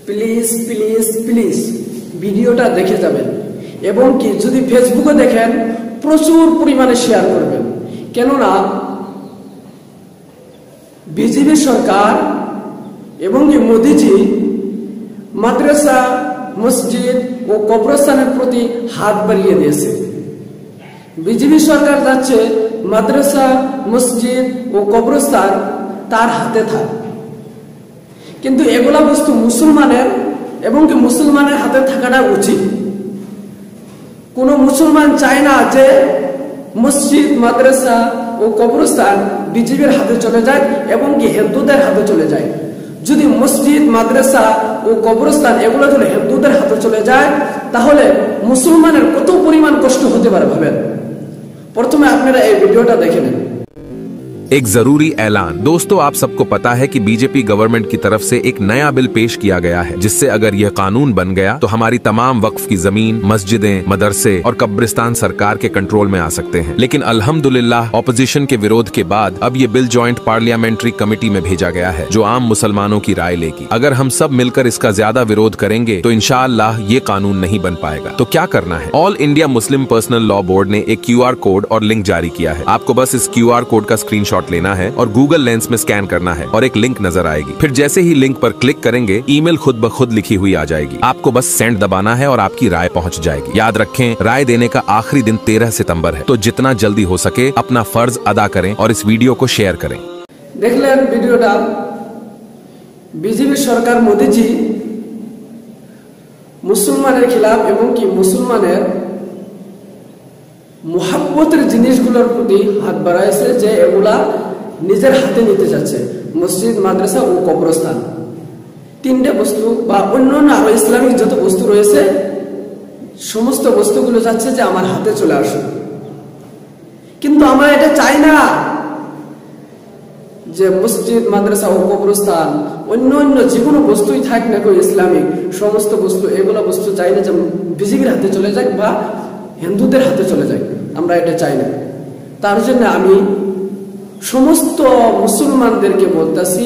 Please please please ভিডিওটা দেখে যাবেন, এবং কি যদি ফেসবুকে দেখেন প্রচুর পরিমাণে শেয়ার করবেন। কেননা বিজেপি সরকার এবং কি মোদিজি মাদ্রাসা, মসজিদ ও কবরস্থানের প্রতি হাত বাড়িয়ে দিয়েছে। বিজেপি সরকার যাচ্ছে মাদ্রাসা, মসজিদ ও কবরস্থান তার হাতে থাক, কিন্তু এগুলা বস্তু মুসলমানের এবং কি মুসলমানের হাতে থাকাটা উচিত। কোন মুসলমান চায় না যে মসজিদ, মাদ্রাসা ও কবরস্থান বিজেপির হাতে চলে যায় এবং কি হিন্দুদের হাতে চলে যায়। যদি মসজিদ, মাদ্রাসা ও কবরস্থান এগুলো যদি হিন্দুদের হাতে চলে যায় তাহলে মুসলমানের কত পরিমাণ কষ্ট হতে পারে ভাবেন। প্রথমে আপনারা এই ভিডিওটা দেখে নিন। एक जरूरी ऐलान। दोस्तों, आप सबको पता है कि बीजेपी गवर्नमेंट की तरफ से एक नया बिल पेश किया गया है, जिससे अगर यह कानून बन गया तो हमारी तमाम वक्फ की जमीन, मस्जिदें, मदरसे और कब्रिस्तान सरकार के कंट्रोल में आ सकते हैं। लेकिन अल्हम्दुलिल्लाह ऑपोजिशन के विरोध के बाद अब ये बिल जॉइंट पार्लियामेंट्री कमेटी में भेजा गया है, जो आम मुसलमानों की राय लेगी। अगर हम सब मिलकर इसका ज्यादा विरोध करेंगे तो इंशाअल्लाह ये कानून नहीं बन पाएगा। तो क्या करना है? All India Muslim personal law board ने एक QR कोड और लिंक जारी किया है। आपको बस इस QR कोड का स्क्रीनशॉट लेना है और गूगल लेंस में स्कैन करना है और एक लिंक नजर आएगी। फिर जैसे ही लिंक पर क्लिक करेंगे ईमेल खुद ब खुद लिखी हुई आ जाएगी। आपको बस सेंड दबाना है और आपकी राय पहुंच जाएगी। याद रखें, राय देने का आखिरी दिन 13 सितंबर है, तो जितना जल्दी हो सके अपना फर्ज अदा करें और इस वीडियो को शेयर करें। দেখলেন ভিডিওটা, বিজেপি সরকার মোদিজি মুসলমানের খিলাফ এবং কি মুসলমানের মোহাব্বতের জিনিসগুলোর প্রতি হাত বাড়াইছে, যে এগুলা নিজের হাতে নিতে যাচ্ছে। মসজিদ, মাদ্রাসা ও কবরস্থান তিনটে বস্তু বা অন্যান্য আরো ইসলামিক যত বস্তু রয়েছে সমস্ত বস্তুগুলো যাচ্ছে যে আমার হাতে চলে আসুক। কিন্তু আমরা এটা চাই না যে মসজিদ, মাদ্রাসা ও কবরস্থান অন্য অন্য যে কোনো বস্তুই থাক না কেউ ইসলামিক সমস্ত বস্তু, এগুলো বস্তু চাই না যে বিজেপির হাতে চলে যাক বা হিন্দুদের হাতে চলে যায়। আমরা এটা চাই না। তার জন্য আমি সমস্ত মুসলমানদেরকে বলতাছি,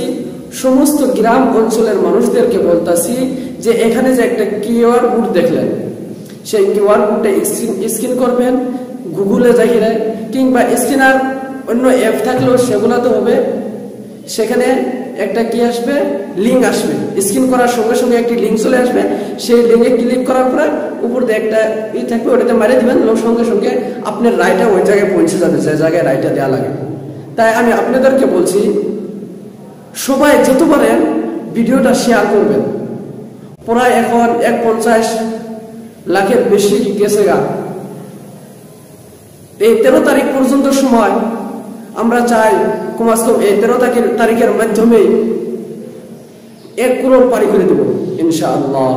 সমস্ত গ্রাম অঞ্চলের মানুষদেরকে বলতাছি যে এখানে যে একটা QR কোড দেখলেন, সেই QR কোডটা স্ক্যান করবেন গুগলে যাইয়ে, কিংবা স্ক্যানার অন্য অ্যাপ থাকলেও সেগুলোতে হবে। সেখানে একটা কি আসবে, লিঙ্ক আসবে। স্ক্যান করার সঙ্গে সঙ্গে একটি লিঙ্ক চলে আসবে। সেই লিঙ্কে ক্লিক করার পরে উপর দিয়ে একটা থাকবে, ওটাতে মারে দিবেন, সঙ্গে সঙ্গে আপনার রায়টা ওই জায়গায় পৌঁছে যাবে যে জায়গায় রায়টা দেওয়া লাগে। তাই আমি আপনাদেরকে বলছি, সবাই যত পারেন ভিডিওটা শেয়ার করবেন। প্রায় এখন 50 লাখের বেশি গেছে গা। এই 13 তারিখ পর্যন্ত সময় আমরা চাই কমাস কম এই 13 তারিখের মাধ্যমে 1 করোড় পারি করে দেব ইনশাআল্লাহ।